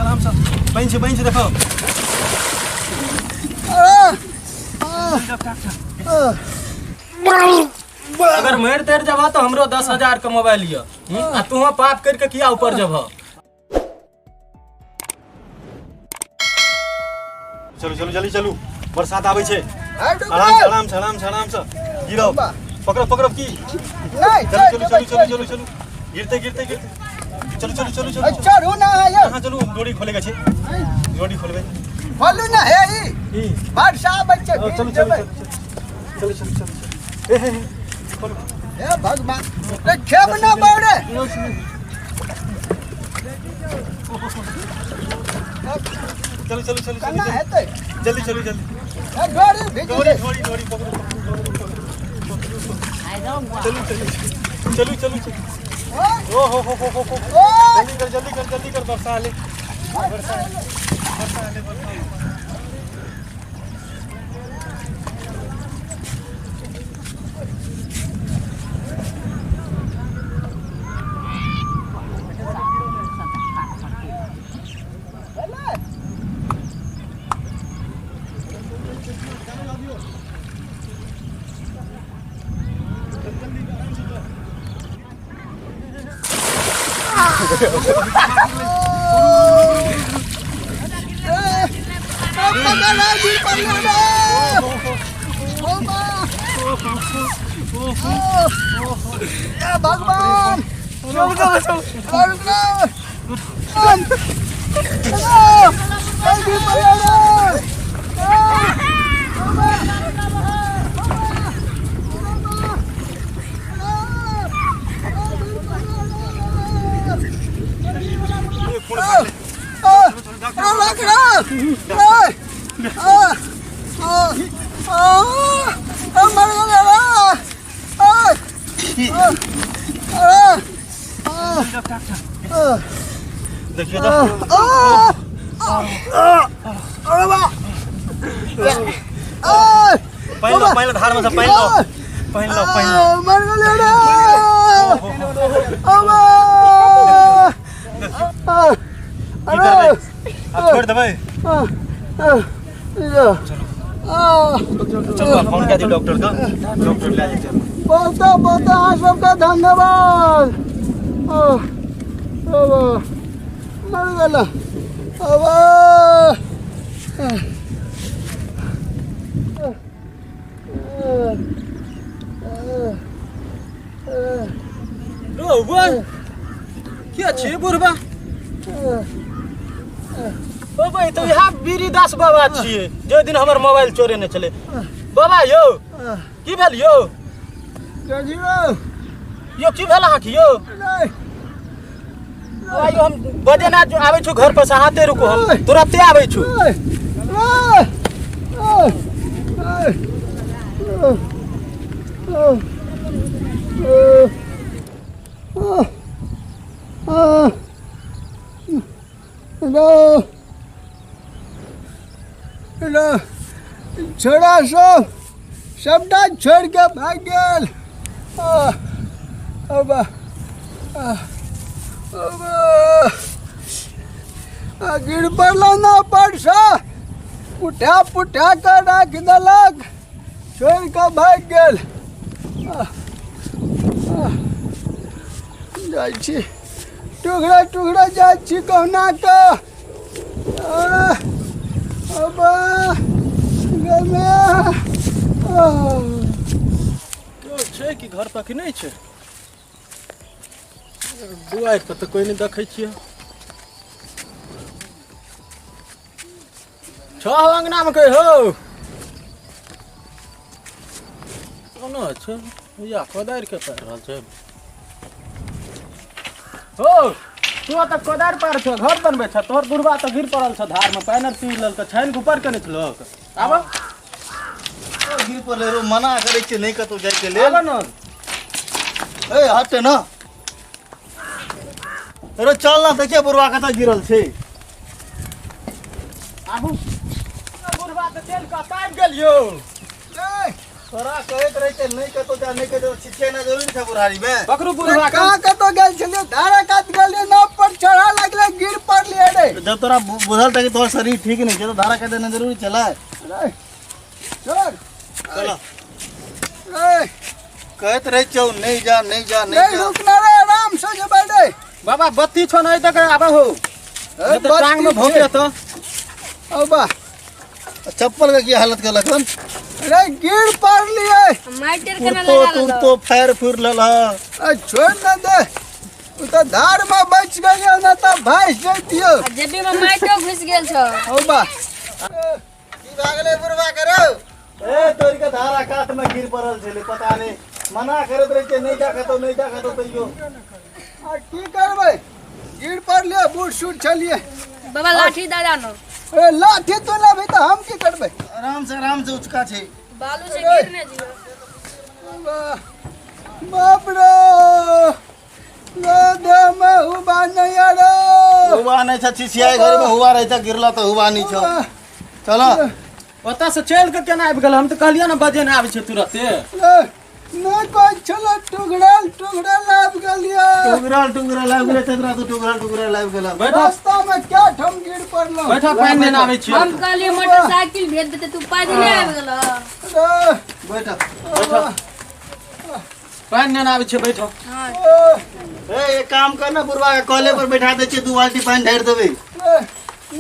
आराम से बहन से देखो। अगर मेर तेर जब तो हमरो 10,000 का मोबाइल लिया आ तू पाप करके किया ऊपर जब। चलो चलो जल्दी चलू, बरसात आवे छे। आराम से गिरो, पकड़ो की। चलो गिरते चलो चलो ना है हां चलो डोरी खोलेगा छे, डोरी खोलबे खोलू ना है ई बादशाह बच्चे। चलो ए खोलो ए भगवान ते खेब ना बड़े। चलो करना है ते जल्दी डोरी पकड़ो। चलो ओ हो जल्दी कर बरसा आले। भगवान देखिए पहले धार में से पहन लो मर गए रे। छोड़ दे भाई। चलो फोन कर दी डॉक्टर का, डॉक्टर ले जाएंगे। बहुत आप सबका धन्यवाद। मर गया क्या छे बुढ़बा बाबा तो यहाँ बीरीदास बाबा छिए जो दिन हमर मोबाइल चोरे ने चले। बाबा यो की भेल यो की भेल अहाँ की यो आयो हम बजे ना आवे छु घर पर से हाथे रुको हम तुरंते आवे छु। छोड़ा सबटा छोड़ के भाग गेल। गिर पड़लो ना परसा पुठा के रख देलक, छोड़ के भाग गेल। जाइ छी टुकड़ा जाइ छी कहुना के। छै कि घर पर कि नहीं छै? दुआर पर तो कोई नहीं देखे छिए। छ अंगना में कही हो कोनो छै या कोदार के पार रहल छै हो। तू त कोदार पार छ, घर बनबे छ, तोहर बुढ़वा त गिर पड़ल छ धार में, पैनर पी लेल त छाइन के ऊपर कने छलक। आब गिर पड़ले रो मना करे छै नहीं कतो जाय के लेल। आब न ए हट ना रे, चल ना देखे बुढ़वा कत गिरल छै। आबू बुढ़वा त तेल का ताप गेल यो। तोरा कहत रहे थे नहीं कतो जा नहीं कतो छिछे ना जरूरी था बुढ़ारी में पकड़ू बुढ़वा के। कहाँ कतो गेल छलिए धारा काट गेलिए नाव पर चढ़ा लगले गिर पड़लिए रे। जब तोरा बुझल था कि तोर शरीर ठीक नहीं है तो धारा काटे ना जरूरी चला है। चल चलो रे कहत रहे छौ नहीं जा नहीं जा नहीं नहीं जा। रुकना रे आराम से जे बैठे। बाबा बत्ती छो नहीं तक आबा हो नहीं तो टांग में भोंके तो। ओ बा चप्पल का क्या हालत कर लखन रे गिर पड़लिए। माइटर के ना तो लगा तू लो तो फैर फिर लला छोड़ ना दे उ तो धार में बच गइयो ना तो भाई जइतियो। जेबी में माइटो घुस गेल छ ओ बा की भागले बुरवा करो ए तोरी का धारा काट में गिर पड़ल छले पता नहीं मना करत रहे थे नहीं जा खतो तो यो आ की करबै गिर पड़लिए बूढ़ सूट चलिए। बाबा लाठी दादा नो ए लाठी तो ना भी तो हम की करबै। आराम से उचका छे बालू से गिरने दियो बाप रे ले दे मैं हुआ नहीं रे। हुआ नहीं था छिछिया घर में हुआ रहता गिरला तो हुआ नहीं छो चलो ओता से चल के केना आबि गेल हम तो कहलियो ना बजे ना आबै छै तुरते। नहीं कोई चलो टुकड़ा लाभ गलिया। टुकरा लाग गेले चंद्रा तो टुकरा लाग गेला बैठो रास्ता में क्या ठम गिर पड़लो। बैठो पानी लेना आबै छी। हम कहलिए मोटरसाइकिल भेज देते तू पैदल आबि गेलो रे बैठा बैठो पानी लेना आबै छी बैठो। हां ए एक काम करना बुरवा के कॉले पर बैठा दे छे 2 बाल्टी पानी ढार देबे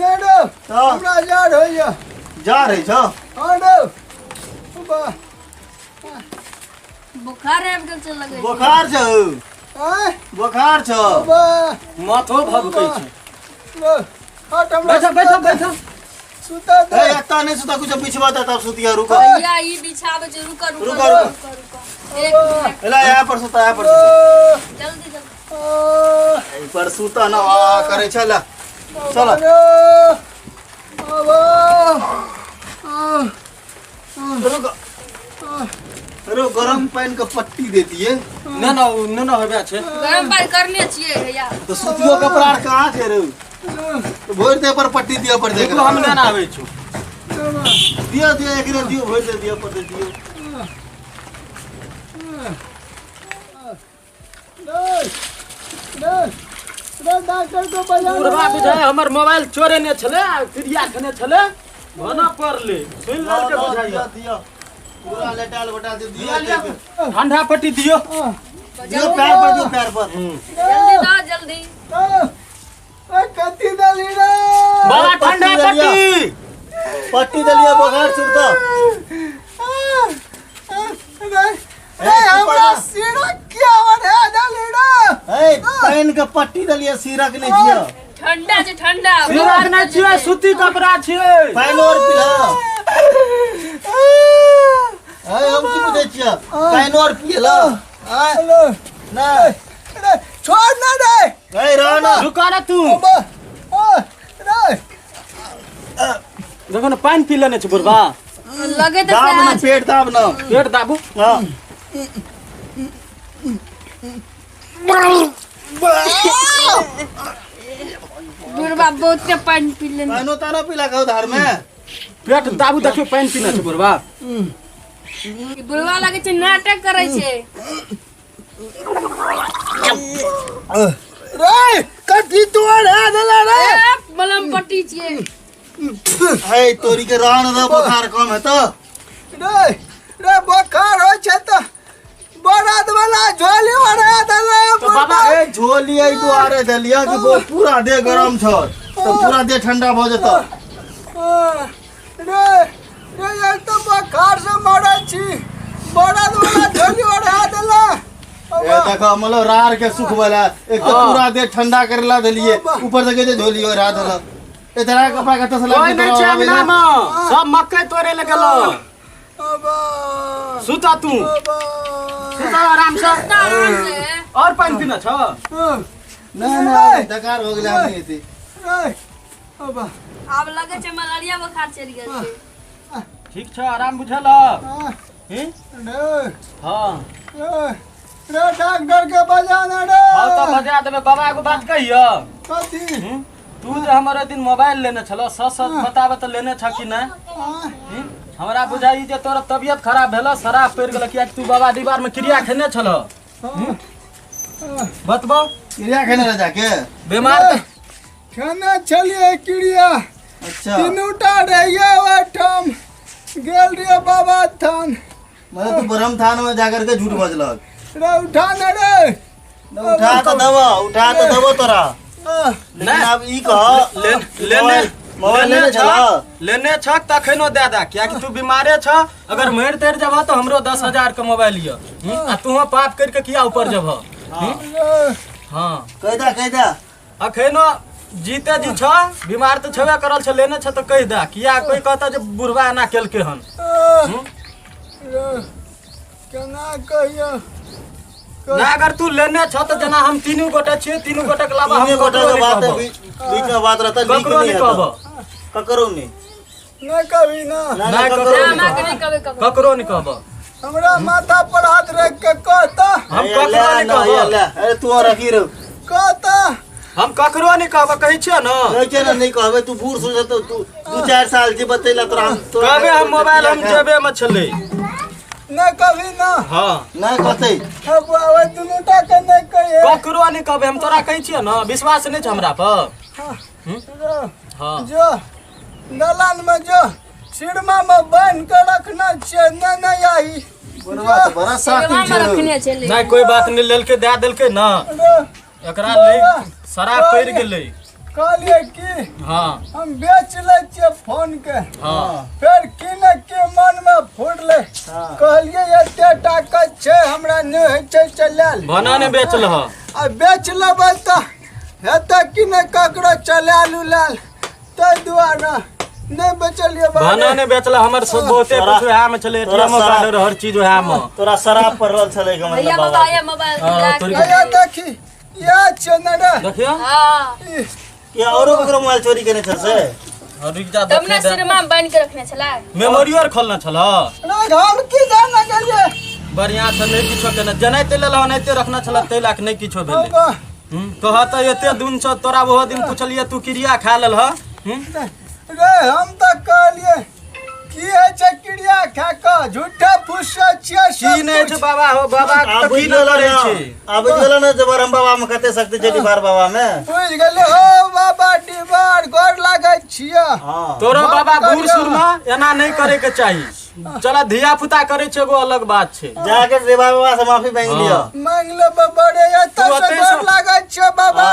नेडो हमरा याद होइया जा रही छो हां नो बा बुखार आबि गेल छ लगे बुखार छो हां बुखार छो बा माथो भभकै छै। लो हट हमरा बैठो सुता ए दे। एकता नहीं सुता कुछ पिछवा था तब सुतिया रुको या ई बिछावे छ रुको एक मिनट एला यहाँ पर सुता जल्दी यहीं पर सुता ना आ करे चला चलो रुको गरम पानी का पट्टी देती है ना होबे छै। गरम पानी करने छिए भैया तो सुतियो कपड़ा कहाँ थे रे तो भोर दे पर पट्टी दिया पर देख हम लेना आबै छी। दिया एक रे दियो भोर दे दिया पर दे दियो डॉक्टर को बजा बुढ़वा बुझाय हमर मोबाइल चोरे ने छले चिड़िया खने छले भना पड़ले सुन लल के बुझाइया। दिया पूरा लेटाल बटा दे दिया ठंडा पट्टी दियो। दियो पैर पर जल्दी दो जल्दी कत्ती दली रे बड़ा ठंडा पट्टी पट्टी दलिया बुखार छुटता रे हमरा सीना क्या बने दली रे। ए पैन का पट्टी दलिया सीरक नहीं दिया ठंडा छै ठंडा सिरार नै छियै सूती कपड़ा छियै। पैन और पिला ए हम की बुझे छिया पैन और पिला हेलो ना रे छोड़ ना रे ए राना रुका ना तू रे देखो ना पानी पी लेने छ बुढ़वा लगे तो दाब ना पेट दाब ना पेट दाबू। हां बुढ़वा बहुत के पानी पी लेने पैनो तारा पिला का उधार में पेट दाबू देखियो पानी पीना छ बुढ़वा। बुढ़वा लगे छै नाटक करे छै रे कत्ती तोड़ है दला रे मलम पट्टी छिए ए तोरी के रान दा बुखार कम है तो रे रे बुखार हो छ त बरात वाला झोली वाला दला तो बाबा ए झोली आई तो आरे दलिया कि वो पूरा दे गरम छ तो पूरा दे ठंडा हो जता रे रे ये तो बुखार से मरे छी बरात वाला झोली वाला दला ए देखो मतलब रार के सुख वाला एक तो पूरा दे ठंडा करला दलिए ऊपर से के झोली और रात हला ए तरह कपड़ा का तसला कोई नहीं छै अंगना में सब मक्के तोड़े लगलो। अबा सुता तू अबा सुता आराम से आराम से और पानी पीना छ। ना ना डकार हो गला नहीं थी रे अबा आब लगे छै मलेरिया बुखार चढ़ि गेल छै ठीक छ आराम बुझल रे हां रे डॉक्टर के बजाना रे हां तो बजा देबे बाबा को बात कहियो। कथी तू जे हमरे दिन मोबाइल लेने छलो सच सच बताबे तो लेने छ कि ना हमरा बुझाई जे तोर तबियत खराब भेल शराब पड़ गेल किया तू बाबा दीवार में क्रिया खेने छल बतबो क्रिया खेने रह जाके बीमार खाना चलिए क्रिया अच्छा तीनूटा रहिए ओठम गेल रहिए बाबा थान मतलब तू ब्रह्म थान में जाकर के झूठ बजलक रे उठा न रे उठा तो दबो तोरा लेकिन अब ई कह मोबाइल लेने चला लेने छ तखनो दे दा किया कि तू बीमारे छ अगर मर तर जब तो हमरो 10,000 के मोबाइल लियो आ तू पाप करके किया ऊपर जब हां कह दा अखनो जीते जी छ बीमार तो छबे करल छ लेने छ तो कह दा किया कोई कहता जे बुढ़वा ना केलके हन केना कहियो ना अगर तू लेने छ तो जना हम तीनों गोटे छिए तीनों गोटे के अलावा हम तीनों गोटे के बात बीच में बात रहता लीक नहीं है ककरो नहीं न कभी ना ना ककरो नहीं कहब हमरा माथा पर हाथ रख के कहता हम ककरो नहीं कहब अरे तू रखी रे कहता हम ककरो नहीं कहब कहै छियै न कहै छै न नहीं कहबे तू बूढ़ सुन तो तू 2-4 साल जी बतेला तोरा हम कहबे हम मोबाइल हम जेबे में छले न कभी ना हां ना कहते अब आवे दुनूटा के नहीं कहिए ककरो नहीं कहबे हम तोरा कहै छियै न विश्वास नहीं छ हमरा पर हां जो दलान में जो सिरमा में बांध के रखना चाहिए नहीं आई बड़ा साथी छै नहीं कोई बात नहीं लेलके दे देलके न एकरा ले शराब पड़ गेलै कहलिए कि हां हम बेच ले छिए फोन के हां फिर किने के मन में फुटले कहलिए एते टाका छै हमरा नहीं है छै चलाल बना ने बेचलह आ बेच लेबै त हेतै कि नहीं ककरो चलाल उलाल तै दुआरे नहीं बेचलिए बना ने बेचला हमर सब बहुते कुछ वहा में चले एटीएम कार्ड हर चीज वहा में तोरा शराब पर रहल छले के मतलब बाबा मोबाइल ये देखी ये चनरे देखियो हां या औरो ककरो मोबाइल चोरी केने छ से रुक जा तब ना सिरमा में बांध के रखने छला मेमोरी और खोलना छला नहीं हम की जाना गेलिए बढ़िया से नहीं किछो केना जनाइते लेला नैते रखना छला तै लाख नहीं किछो भेलै कहत एते दिन छ तोरा वो दिन पूछलिए तू क्रिया खा लेल ह रे हम त कहलिए की है छै क्रिया खा के झूठा फुस्सा छिए की नहीं छै बाबा हो बाबा त की न करे छै अब गेलो न जबर हम बाबा में कते सकते छै डिबार बाबा में बुझ गेले हो बाबा डिबार गोर लागै छिए हां तोरो बाबा बूढ़ सुरमा एना नहीं करे के चाहिए चला धिया पुता करे छै एगो अलग बात छै जाके देवा बाबा से माफी मांग लियो मांग ले बड़े एत से गोर लागै छिए बाबा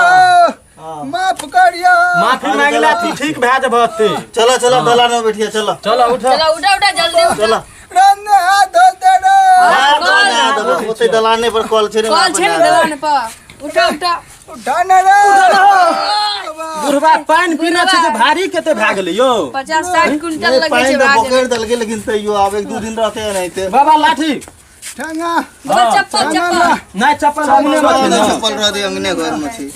माफ करियो माफी मांगला तू ठीक भै जबते चलो चलो दलान में बैठिए चलो चलो उठो चला उठा जल्दी चलो रन हाथ धो दे रे ओते दलाने पर कॉल छै कॉल छै ना दलान पर उठा उठाने रे बुढ़वा पानी पीना छै जे भारी केते भै गेलै यो 50-60 क्विंटल लगे पानी छै तो भागे पकड़ दल के लेकिन तैयो आब 1-2 दिन रहते नहीं ते बाबा लाठी ठंगा चप्पल नहीं चप्पल हमने मत चप्पल रह दे अंगने घर में छी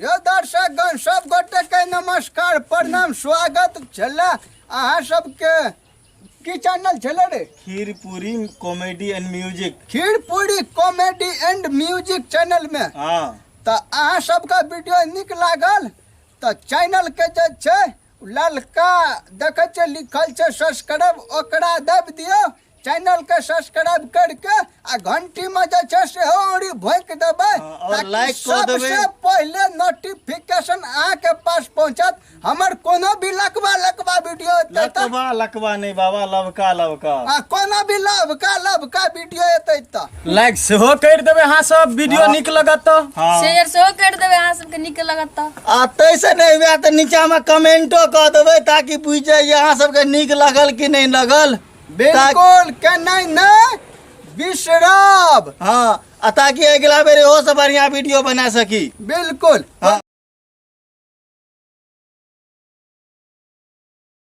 यो दर्शकगण सब गोटे के नमस्कार प्रणाम स्वागत छला अहाँ सबके की चैनल छले रे खीर पूरी कॉमेडी एंड म्यूजिक खीर पूरी कॉमेडी एंड म्यूजिक चैनल में हां तो अहाँ सबका वीडियो निक लागल तो चैनल के जे छै ललका देखे छै लिखल छै सब्सक्राइब ओकरा दब दियो चैनल के सब्सक्राइब करके आ घंटी में जे छै से औरी भोंक देबै और लाइक कर देबै सबसे पहले नोटिफिकेशन अहाँ के पास पहुंचत हमर कोनो भी लकवा वीडियो लकवा नहीं बाबा लवका कोनो भी लवका वीडियो एतै त लाइक सेहो कर देबे हां सब वीडियो निक लगत तो शेयर सेहो कर देबे अहाँ सबके नीक लगत त आ तैसे नहीं हुआ तो नीचा में कमेंटो कर देबै ताकि पूछ जाए यहाँ सबके निक लगल कि नहीं लगल बिल्कुल के नहीं बिसरब हाँ ताकि अगला बेर हो सब बढ़िया वीडियो बना सकी बिल्कुल हाँ